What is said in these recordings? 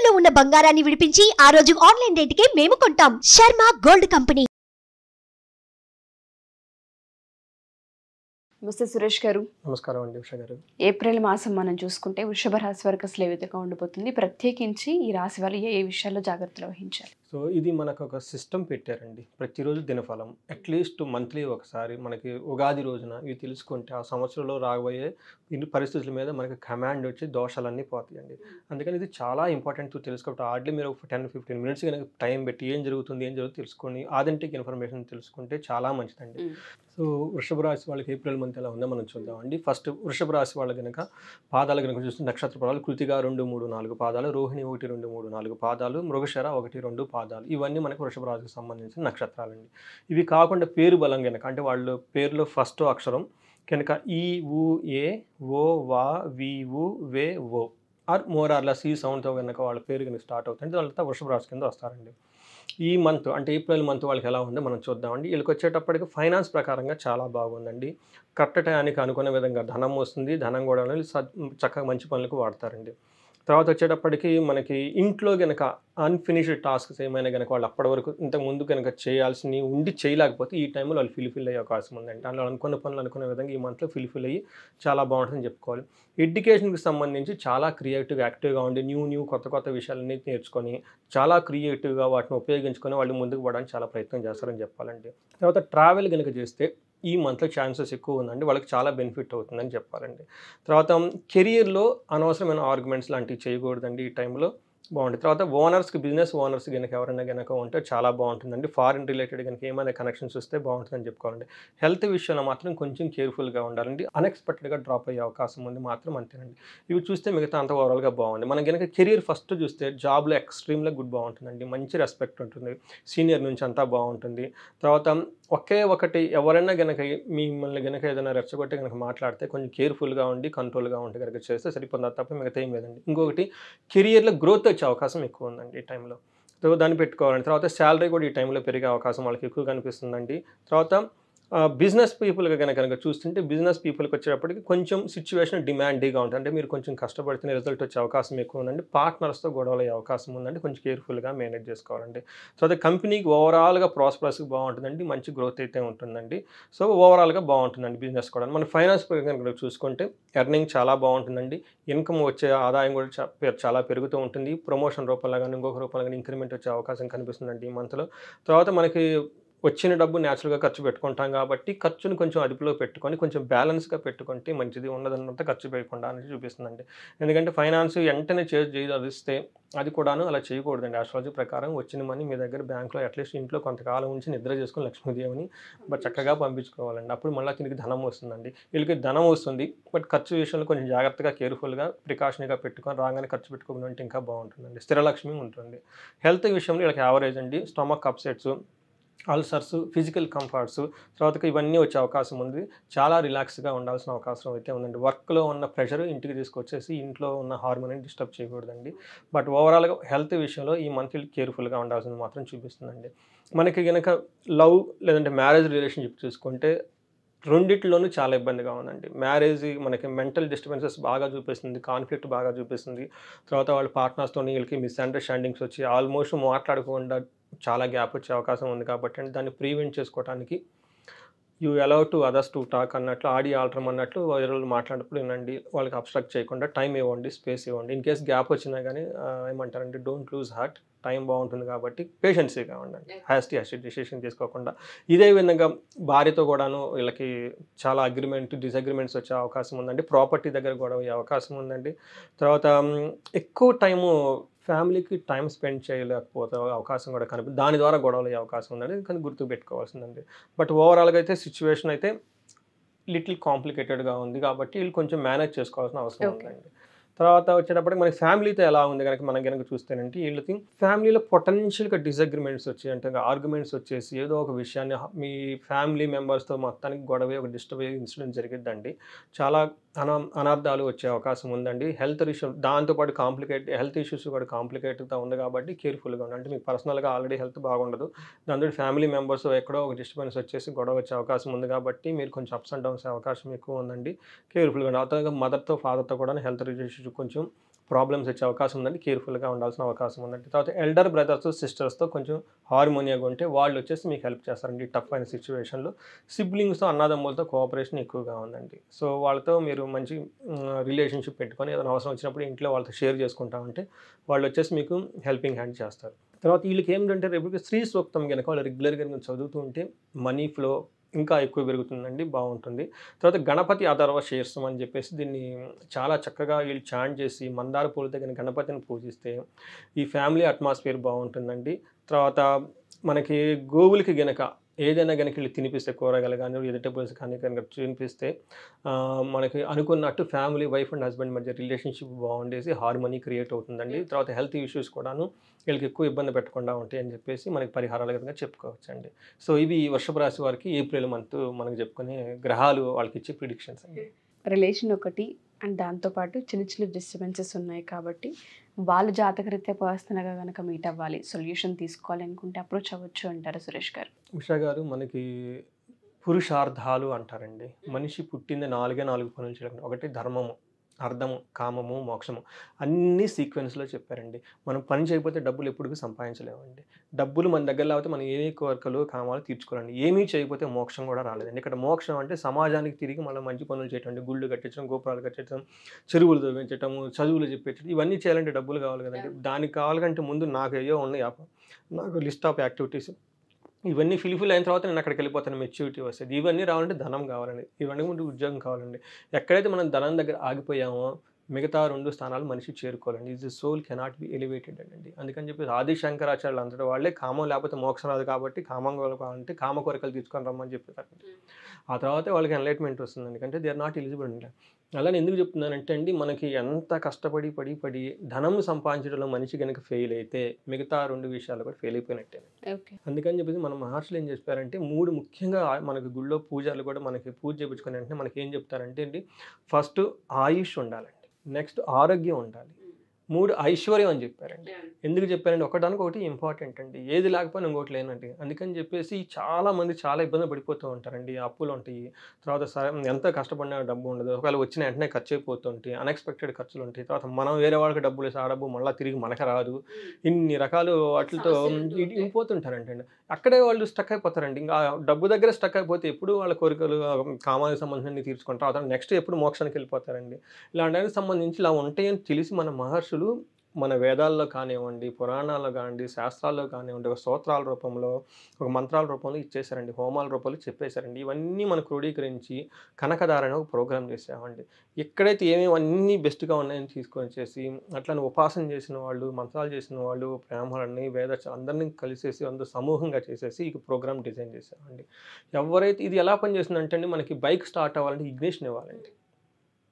తాకట్టులో ఉన్న బంగారాన్ని విడిపించి ఆ రోజు ఆన్లైన్ రేటుకే మేము కొంటాం. Sharma gold company. నమస్తే సురేష్ గారు. నమస్కారం అండి ఉషా గారు. ఏప్రిల్ మాసం మనం చూసుకుంటే వృషభ రాశి వారికి అసలు ఏ విధంగా ఉండిపోతుంది, ప్రత్యేకించి ఈ రాశి వాళ్ళు ఏ విషయాల్లో జాగ్రత్తలు వహించాలి? సో ఇది మనకు ఒక సిస్టమ్ పెట్టారండి. ప్రతిరోజు దినఫలం అట్లీస్ట్ మంత్లీ ఒకసారి మనకి ఉగాది రోజున ఇవి తెలుసుకుంటే ఆ సంవత్సరంలో రాబోయే పరిస్థితుల మీద మనకి కమాండ్ వచ్చి దోషాలన్నీ పోతాయండి. అందుకని ఇది చాలా ఇంపార్టెంట్ తెలుసుకోవటం. హార్డ్లీ మీరు ఒక 10-15 మినిట్స్ కనుక టైం పెట్టి ఏం జరుగుతుంది తెలుసుకొని ఆథెంటిక్ ఇన్ఫర్మేషన్ తెలుసుకుంటే చాలా మంచిదండి. సో వృషభ రాశి వాళ్ళకి ఏప్రిల్ మంత్ ఎలా ఉందో మనం చూద్దామండి. ఫస్ట్ వృషభ రాశి వాళ్ళు కనుక పాదాలు కనుక చూస్తే నక్షత్ర పదాలు కృతిక 2, 3, 4 పాదాలు, రోహిణి 1, 2, 3, 4 పాదాలు, మృగశిర 1, 2 పాదాలు. ఇవన్నీ మనకు వృషభ రాశికి సంబంధించిన నక్షత్రాలండి. ఇవి కాకుండా పేరు బలం కనుక అంటే వాళ్ళు పేరులో ఫస్ట్ అక్షరం కనుక ఈ ఊ ఏ ఓ వా వి ఊ వే ఓ ఆర్ మోర్ ఆర్లా సి సౌండ్తో కనుక వాళ్ళ పేరు కనుక స్టార్ట్ అవుతుంది వాళ్ళంతా వృషభ రాశి కింద వస్తారండి. ఈ మంత్ అంటే ఏప్రిల్ మంత్ వాళ్ళకి ఎలా ఉందో మనం చూద్దామండి. వీళ్ళకి వచ్చేటప్పటికి ఫైనాన్స్ ప్రకారంగా చాలా బాగుందండి. కరెక్ట్ టయానికి అనుకున్న విధంగా ధనం వస్తుంది. ధనం కూడా చక్కగా మంచి పనులకు వాడతారండి. తర్వాత వచ్చేటప్పటికి మనకి ఇంట్లో కనుక అన్ఫినిష్డ్ టాస్క్స్ ఏమైనా కనుక వాళ్ళు అప్పటి వరకు ఇంతకుముందు కనుక చేయాల్సినవి ఉండి చేయలేకపోతే ఈ టైంలో వాళ్ళు ఫిల్ అయ్యే అవకాశం ఉందండి. అందులో అనుకున్న పనులు అనుకునే విధంగా ఈ మంత్లో ఫిల్ అయ్యి చాలా బాగుంటుందని చెప్పుకోవాలి. ఎడ్యుకేషన్కి సంబంధించి చాలా క్రియేటివ్గా యాక్టివ్గా ఉండి న్యూ కొత్త విషయాలన్నీ నేర్చుకొని చాలా క్రియేటివ్గా వాటిని ఉపయోగించుకొని వాళ్ళు ముందుకు పోవడానికి చాలా ప్రయత్నం చేస్తారని చెప్పాలండి. తర్వాత ట్రావెల్ కనుక చేస్తే ఈ మంత్లో ఛాన్సెస్ ఎక్కువ ఉందండి. వాళ్ళకి చాలా బెనిఫిట్ అవుతుందని చెప్పాలండి. తర్వాత కెరియర్లో అనవసరమైన ఆర్గ్యుమెంట్స్ లాంటివి చేయకూడదండి ఈ టైంలో. బాగుంటుంది. తర్వాత ఓనర్స్కి బిజినెస్ ఓనర్స్ కనుక ఎవరైనా కనుక ఉంటే చాలా బాగుంటుందండి. ఫారిన్ రిలేటెడ్ కనుక ఏమైనా కనెక్షన్స్ వస్తే బాగుంటుందని చెప్పుకోవాలండి. హెల్త్ విషయంలో మాత్రం కొంచెం కేర్ఫుల్గా ఉండాలండి. అన్ఎక్స్పెక్టెడ్గా డ్రాప్ అయ్యే అవకాశం ఉంది మాత్రం అంతేనండి. ఇవి చూస్తే మిగతా అంత ఓవరాల్గా బాగుంది. మనం కనుక కెరియర్ ఫస్ట్ చూస్తే జాబ్లో ఎక్స్ట్రీమ్గా గుడ్ బాగుంటుందండి. మంచి రెస్పెక్ట్ ఉంటుంది. సీనియర్ నుంచి అంతా బాగుంటుంది. తర్వాత ఒకటి ఎవరైనా కనుక మిమ్మల్ని కనుక ఏదైనా రెచ్చగొట్టి కనుక మాట్లాడితే కొంచెం కేర్ఫుల్గా ఉండి కంట్రోల్గా ఉండి కనుక చేస్తే సరిపోతుంది తప్ప మిగతా ఏం లేదండి. ఇంకొకటి కెరియర్లో గ్రోత్ వచ్చే అవకాశం ఎక్కువ ఉందండి ఈ టైంలో. సో దాన్ని పెట్టుకోవాలండి. తర్వాత శాలరీ కూడా ఈ టైంలో పెరిగే అవకాశం వాళ్ళకి ఎక్కువ కనిపిస్తుందండి. తర్వాత బిజినెస్ పీపుల్గా కనుక చూస్తుంటే బిజినెస్ పీపుల్కి వచ్చేటప్పటికి కొంచెం సిచ్యువేషన్ డిమాండీగా ఉంటుంది. అంటే మీరు కొంచెం కష్టపడితేనే రిజల్ట్ వచ్చే అవకాశం ఎక్కువ ఉందండి. పార్ట్నర్స్తో గొడవలు అయ్యే అవకాశం ఉందండి. కొంచెం కేర్ఫుల్గా మేనేజ్ చేసుకోవాలండి. సో అదే కంపెనీకి ఓవరాల్గా ప్రాస్పరస్గా బాగుంటుందండి. మంచి గ్రోత్ అయితే ఉంటుందండి. సో ఓవరాల్గా బాగుంటుందండి బిజినెస్ కూడా. మన ఫైనాన్స్ కనుక చూసుకుంటే ఎర్నింగ్ చాలా బాగుంటుందండి. ఇన్కమ్ వచ్చే ఆదాయం కూడా చాలా పెరుగుతూ ఉంటుంది. ప్రమోషన్ రూపంలో కానీ ఇంకొక రూపంలో కానీ ఇంక్రిమెంట్ వచ్చే అవకాశం కనిపిస్తుందండి ఈ మంత్లో. తర్వాత మనకి వచ్చిన డబ్బు న్యాచురల్గా ఖర్చు పెట్టుకుంటాం కాబట్టి ఖర్చుని కొంచెం అదుపులో పెట్టుకొని కొంచెం బ్యాలెన్స్గా పెట్టుకుంటే మంచిది. ఉన్నదంతా ఖర్చు పెట్టకుండా అనేది చూపిస్తుందండి. ఎందుకంటే ఫైనాన్స్ వెంటనే చేస్తే అది కూడాను అలా చేయకూడదండి. ఆస్ట్రాలజీ ప్రకారం వచ్చిన మనీ మీ దగ్గర బ్యాంక్లో అట్లీస్ట్ ఇంట్లో కొంతకాలం ఉంచి నిద్ర చేసుకుని లక్ష్మీదేవిని చక్కగా పంపించుకోవాలండి. అప్పుడు మళ్ళీ దీనికి ధనం వస్తుందండి. వీళ్ళకి ధనం వస్తుంది బట్ ఖర్చు విషయంలో కొంచెం జాగ్రత్తగా కేర్ఫుల్గా ప్రికాషన్గా పెట్టుకొని రాగానే ఖర్చు పెట్టుకోకుండా ఉంటే ఇంకా బాగుంటుందండి. స్థిరలక్ష్మి ఉంటుంది. హెల్త్ విషయంలో వీళ్ళకి యావరేజ్ అండి. Stomach upsets, ulcers, physical comforts తర్వాత ఇవన్నీ వచ్చే అవకాశం ఉంది. చాలా రిలాక్స్గా ఉండాల్సిన అవకాశం అయితే ఉందండి. వర్క్లో ఉన్న ప్రెషర్ ఇంటికి తీసుకొచ్చేసి ఇంట్లో ఉన్న హార్మోన్ని డిస్టర్బ్ చేయకూడదండి. బట్ ఓవరాల్గా హెల్త్ విషయంలో ఈ మంత్ కేర్ఫుల్గా ఉండాల్సింది మాత్రం చూపిస్తుందండి. మనకి కనుక లవ్ లేదంటే మ్యారేజ్ రిలేషన్షిప్ చూసుకుంటే రెండిట్లోనూ చాలా ఇబ్బందిగా ఉందండి. మ్యారేజ్ మనకి మెంటల్ డిస్టర్బెన్సెస్ బాగా చూపిస్తుంది. కాన్ఫ్లిక్ట్ బాగా చూపిస్తుంది. తర్వాత వాళ్ళ పార్ట్నర్స్తో వీళ్ళకి మిస్అండర్స్టాండింగ్స్ వచ్చి ఆల్మోస్ట్ మాట్లాడకుండా చాలా గ్యాప్ వచ్చే అవకాశం ఉంది కాబట్టి దాన్ని ప్రివెంట్ చేసుకోవడానికి you allow to others to talk అన్నట్లు ఆడి ఆల్టర్మ్ అన్నట్లు వేరే వాళ్ళు మాట్లాడినప్పుడు వినండి. వాళ్ళకి అబ్స్ట్రక్ట్ చేయకుండా టైం ఇవ్వండి, స్పేస్ ఇవ్వండి. ఇన్ కేస్ గ్యాప్ వచ్చినా కానీ ఏమంటారంటే డోంట్ లూజ్ హార్ట్. టైం బాగుంటుంది కాబట్టి పేషెన్సీగా ఉండండి. హ్యాస్టీ డిసిషన్ తీసుకోకుండా. ఇదే విధంగా భార్యతో కూడాను వీళ్ళకి చాలా డిసగ్రిమెంట్స్ వచ్చే అవకాశం ఉందండి. ప్రాపర్టీ దగ్గర గొడవ అయ్యే అవకాశం ఉందండి. తర్వాత ఎక్కువ టైము ఫ్యామిలీకి టైం స్పెండ్ చేయలేకపోతే అవకాశం కూడా దాని ద్వారా గొడవలు అయ్యే అవకాశం ఉందండి. కానీ గుర్తుపెట్టుకోవాల్సిందండి. బట్ ఓవరాల్గా అయితే సిచ్యువేషన్ అయితే లిటిల్ కాంప్లికేటెడ్గా ఉంది కాబట్టి వీళ్ళు కొంచెం మేనేజ్ చేసుకోవాల్సిన అవసరం ఉందండి. తర్వాత వచ్చేటప్పటికి మనకి ఫ్యామిలీతో ఎలా ఉంది కనుక మనం కనుక చూస్తేనంటే వీళ్ళకి ఫ్యామిలీలో పొటెన్షియల్గా డిసగ్రిమెంట్స్ వచ్చి అంటే ఆర్గ్యుమెంట్స్ వచ్చేసి ఏదో ఒక విషయాన్ని మీ ఫ్యామిలీ మెంబర్స్తో మొత్తానికి గొడవ ఒక డిస్టర్బ్ అయ్యే ఇన్సిడెంట్ జరిగిద్దండి. చాలా అనార్థాలు వచ్చే అవకాశం ఉందండి. హెల్త్ ఇష్యూ దాంతోపాటు హెల్త్ ఇష్యూస్ కూడా కాంప్లికేటెడ్గా ఉంది కాబట్టి కేర్ఫుల్గా ఉండండి. అంటే మీకు పర్సనల్గా ఆల్రెడీ హెల్త్ బాగుండదు. దాంతో ఫ్యామిలీ మెంబర్స్ ఎక్కడో ఒక డిస్టర్బెన్స్ వచ్చేసి గొడవ వచ్చే అవకాశం ఉంది కాబట్టి మీరు కొంచెం అప్స్ అండ్ డౌన్స్ అవకాశం ఎక్కువ ఉందండి. కేర్ఫుల్గా ఉండండి. తర్వాత మదర్తో ఫాదర్తో కూడా హెల్త్ రిలేషన్షిప్ కొంచెం ప్రాబ్లమ్స్ వచ్చే అవకాశం ఉందండి, కేర్ఫుల్గా ఉండాల్సిన అవకాశం ఉందండి. తర్వాత ఎల్డర్ బ్రదర్స్ సిస్టర్స్తో కొంచెం హార్మోనియాగా ఉంటే వాళ్ళు వచ్చేసి మీకు హెల్ప్ చేస్తారండి టఫ్ అయిన సిచ్యువేషన్లో. సిబ్లింగ్స్తో అన్నదమ్ములతో కోఆపరేషన్ ఎక్కువగా ఉందండి. సో వాళ్ళతో మీరు మంచి రిలేషన్షిప్ పెట్టుకొని ఏదైనా అవసరం వచ్చినప్పుడు ఇంట్లో వాళ్ళతో షేర్ చేసుకుంటా ఉంటే వాళ్ళు వచ్చేసి మీకు హెల్పింగ్ హ్యాండ్ చేస్తారు. తర్వాత వీళ్ళకి ఏంటంటే రేపు శ్రీ సూక్తం కనుక వాళ్ళు రెగ్యులర్గా చదువుతూ ఉంటే మనీ ఫ్లో ఇంకా ఎక్కువ పెరుగుతుందండి, బాగుంటుంది. తర్వాత గణపతి అథర్వ శీర్షం అని చెప్పేసి దీన్ని చాలా చక్కగా వీళ్ళు చాంట్ చేసి మందార పూలతో కనుక గణపతిని పూజిస్తే ఈ ఫ్యామిలీ అట్మాస్ఫియర్ బాగుంటుందండి. తర్వాత మనకి గోవులకి గనక ఏదైనా కనుక వీళ్ళు తినిపిస్తే, కూరగాయలు కానీ వెజిటబుల్స్ కానీ కనుక తినిపిస్తే మనకి అనుకున్నట్టు ఫ్యామిలీ వైఫ్ అండ్ హస్బెండ్ మధ్య రిలేషన్షిప్ బాగుండేసి హార్మోనీ క్రియేట్ అవుతుందండి. తర్వాత హెల్త్ ఇష్యూస్ కూడాను వీళ్ళకి ఎక్కువ ఇబ్బంది పెట్టకుండా ఉంటాయి అని చెప్పేసి మనకి పరిహారాల విధంగా చెప్పుకోవచ్చండి. సో ఇవి వృషభ రాశి వారికి ఏప్రిల్ మంత్ మనకు చెప్పుకునే గ్రహాలు వాళ్ళకి ఇచ్చే ప్రిడిక్షన్స్ అండి. రిలేషన్ ఒకటి అండ్ దాంతోపాటు చిన్న చిన్న డిస్టర్బెన్సెస్ ఉన్నాయి కాబట్టి వాళ్ళు జాతకరీత్యా పర్సనల్గా కనుక మీట్ అవ్వాలి, సొల్యూషన్ తీసుకోవాలి అనుకుంటే అప్రోచ్ అవ్వచ్చు అంటారు సురేష్ గారు. ఉషా గారు, మనకి పురుషార్థాలు అంటారండి. మనిషి పుట్టింది 4 పనులు చేయడం. ఒకటి ధర్మము, అర్థము, కామము, మోక్షము అన్నీ సీక్వెన్స్లో చెప్పారండి. మనం పని చేయకపోతే డబ్బులు ఎప్పుడు సంపాదించలేమండి. డబ్బులు మన దగ్గర లేకపోతే మనం ఏ కోరికలు కామాలు తీర్చుకోవాలండి. ఏమీ చేయకపోతే మోక్షం కూడా రాలేదండి. ఇక్కడ మోక్షం అంటే సమాజానికి తిరిగి మళ్ళీ మంచి పనులు చేయటం, గుళ్ళు కట్టించడం, గోపురాలు కట్టించడం, చెరువులు తవ్వించటము, చదువులు చెప్పించడం, ఇవన్నీ చేయాలంటే డబ్బులు కావాలి కదండి. దానికి కావాలంటే ముందు నాకు ఏవో ఉన్నాయి, నాకు లిస్ట్ ఆఫ్ యాక్టివిటీస్, ఇవన్నీ ఫిల్ఫిల్ అయిన తర్వాత నేను అక్కడికి వెళ్ళిపోతాను, మెచ్యూరిటీ వస్తుంది. ఇవన్నీ రావాలంటే ధనం కావాలండి, ఇవన్నీ ముందు ఉద్యోగం కావాలండి. ఎక్కడైతే మనం ధనం దగ్గర ఆగిపోయామో మిగతా 2 స్థానాలు మనిషి చేరుకోవాలండి. ఇది సోల్ కెనాట్ బి ఎలివేటెడ్ అండి. అందుకని చెప్పి ఆది శంకరాచార్యులు అంతటి వాళ్ళే కామం లేకపోతే మోక్షం రాదు కాబట్టి కామం కావాలంటే కామ కోరికలు తీసుకొని రమ్మని చెప్పారండి. ఆ తర్వాత వాళ్ళకి ఎన్లైట్మెంట్ వస్తుంది, ఎందుకంటే దే ఆర్ నాట్ ఎలిజిబుల్ అండి. అలానే ఎందుకు చెప్తున్నానంటే అండి, మనకి ఎంత కష్టపడి పడి ధనం సంపాదించడంలో మనిషి కనుక ఫెయిల్ అయితే మిగతా 2 విషయాలు కూడా ఫెయిల్ అయిపోయినట్టే. అందుకని చెప్పేసి మన మహర్షులు ఏం చెప్పారంటే 3 ముఖ్యంగా మనకి గుళ్ళో పూజలు కూడా మనకి పూజ చేయించుకునే వెంటనే మనకి ఏం చెప్తారంటే అండి, ఫస్ట్ ఆయుష్ ఉండాలండి, నెక్స్ట్ ఆరోగ్యం ఉండాలి, 3 ఐశ్వర్యం అని చెప్పారండి. ఎందుకు చెప్పారండి, ఒకటి ఇంపార్టెంట్ అండి, ఏది లేకపోయినా ఇంకోటి లేనండి. అందుకని చెప్పేసి చాలామంది చాలా ఇబ్బంది పడిపోతూ ఉంటారండి. అప్పులు ఉంటాయి, తర్వాత ఎంత కష్టపడినా డబ్బు ఉండదు, ఒకవేళ వచ్చిన వెంటనే ఖర్చు అయిపోతుంటాయి, అన్ఎక్స్పెక్టెడ్ ఖర్చులు ఉంటాయి. తర్వాత మనం వేరే వాళ్ళకి డబ్బులు వేసి ఆ డబ్బు మళ్ళీ తిరిగి మనకు రాదు, ఇన్ని రకాలు వాటితో ఇంపోతుంటారంటే అండి. అక్కడే వాళ్ళు స్టక్ అయిపోతారండి. ఇంకా డబ్బు దగ్గర స్టక్ అయిపోతే ఎప్పుడు వాళ్ళ కోరికలు కామానికి సంబంధించి తీర్చుకుంటారు, తర్వాత నెక్స్ట్ ఎప్పుడు మోక్షానికి వెళ్ళిపోతారండి. ఇలాంటి సంబంధించి ఇలా ఉంటాయని తెలిసి మన మహర్షులు మన వేదాల్లో కానివ్వండి, పురాణాల్లో కానివ్వండి, శాస్త్రాల్లో కానివ్వండి, ఒక స్తోత్రాల రూపంలో, ఒక మంత్రాల రూపంలో ఇచ్చేసారండి, హోమాల రూపంలో చెప్పేశారండి. ఇవన్నీ మనం క్రోడీకరించి కనకదారని ఒక ప్రోగ్రామ్ చేసామండి. ఎక్కడైతే ఏమేమి అన్నీ బెస్ట్గా ఉన్నాయని తీసుకొని వచ్చేసి అట్లా ఉపాసన చేసిన వాళ్ళు, మంత్రాలు చేసిన వాళ్ళు, బ్రాహ్మణులని, వేద అందరినీ కలిసేసి అందరూ సమూహంగా చేసేసి ఈ ప్రోగ్రామ్ డిజైన్ చేసామండి. ఎవరైతే ఇది ఎలా పనిచేస్తుందంటే అండి, మనకి బైక్ స్టార్ట్ అవ్వాలంటే ఇగ్నిషన్ ఇవ్వాలండి.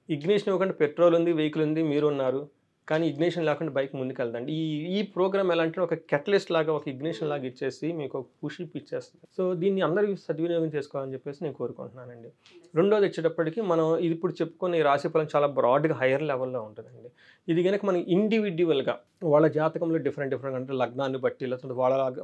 ఇగ్నిషన్ ఇవ్వకుండా పెట్రోల్ ఉంది, వెహికల్ ఉంది, మీరు ఉన్నారు, కానీ ఇగ్నిషన్ లేకుండా బైక్ ముందుకు వెళ్దండి. ఈ ప్రోగ్రామ్ ఎలా అంటే ఒక కెటలిస్ట్ లాగా, ఒక ఇగ్నిషన్ లాగా ఇచ్చేసి మీకు ఒక పుషిప్ ఇచ్చేస్తుంది. సో దీన్ని అందరూ సద్వినియోగం చేసుకోవాలని చెప్పేసి నేను కోరుకుంటున్నానండి. రెండోది వచ్చేటప్పటికి మనం ఇది ఇప్పుడు చెప్పుకునే రాశిఫలం చాలా బ్రాడ్గా హైయర్ లెవెల్లో ఉంటుందండి. ఇది కనుక మనం ఇండివిడ్యువల్గా వాళ్ళ జాతకంలో డిఫరెంట్ అంటే లగ్నాన్ని బట్టి, లేకపోతే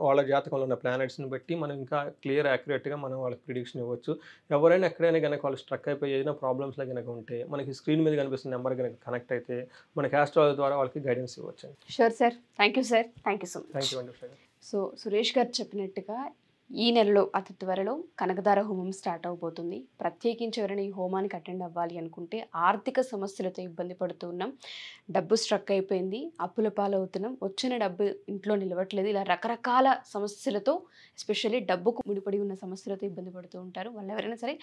వాళ్ళ జాతకంలో ఉన్న ప్లానెట్స్ని బట్టి మనం ఇంకా క్లియర్ యాక్యురేట్గా మనం వాళ్ళకి ప్రిడిక్షన్ ఇవ్వచ్చు. ఎవరైనా ఎక్కడైనా కనుక వాళ్ళు స్ట్రక్ అయిపోయి ఏదైనా ప్రాబ్లమ్స్లో కనుక ఉంటే మనకి స్క్రీన్ మీద కనిపిస్తున్న నెంబర్ కనుక కనెక్ట్ అయితే మనకి ఆస్ట్రాలజీ ద్వారా వాళ్ళకి గైడెన్స్ ఇవ్వచ్చు. Sure sir, thank you sir, thank you so much. Thank you అండి. సో సురేష్ గారు చెప్పినట్టుగా ఈ నెలలో అతి త్వరలో కనకదార హోమం స్టార్ట్ అవబోతుంది. ప్రత్యేకించి ఎవరైనా ఈ హోమానికి అటెండ్ అవ్వాలి అనుకుంటే ఆర్థిక సమస్యలతో ఇబ్బంది పడుతూ ఉన్నాం, డబ్బు స్ట్రక్ అయిపోయింది, అప్పుల పాలవుతున్నాం, వచ్చిన డబ్బు ఇంట్లో నిలవట్లేదు, ఇలా రకరకాల సమస్యలతో, ఎస్పెషల్లీ డబ్బుకు ముడిపడి ఉన్న సమస్యలతో ఇబ్బంది పడుతూ ఉంటారు. వాళ్ళు ఎవరైనా సరే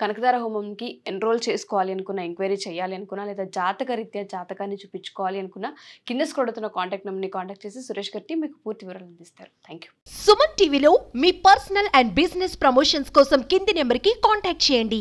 కనకదార హోమంకి ఎన్రోల్ చేసుకోవాలి అనుకున్నా, ఎంక్వైరీ చేయాలి అనుకున్నా, లేదా జాతక రీత్యా జాతకాన్ని చూపించుకోవాలి అనుకున్నా కింద స్క్రోల్ అవుతున్న కాంటాక్ట్ నెంబర్ని కాంటాక్ట్ చేసి సురేష్ గారికి మీకు పూర్తి వివరాలు అందిస్తారు. Thank you. సుమన్ టీవీలో మీ పర్సనల్ అండ్ బిజినెస్ ప్రమోషన్స్ కోసం కింది నెంబర్కి కాంటాక్ట్ చేయండి.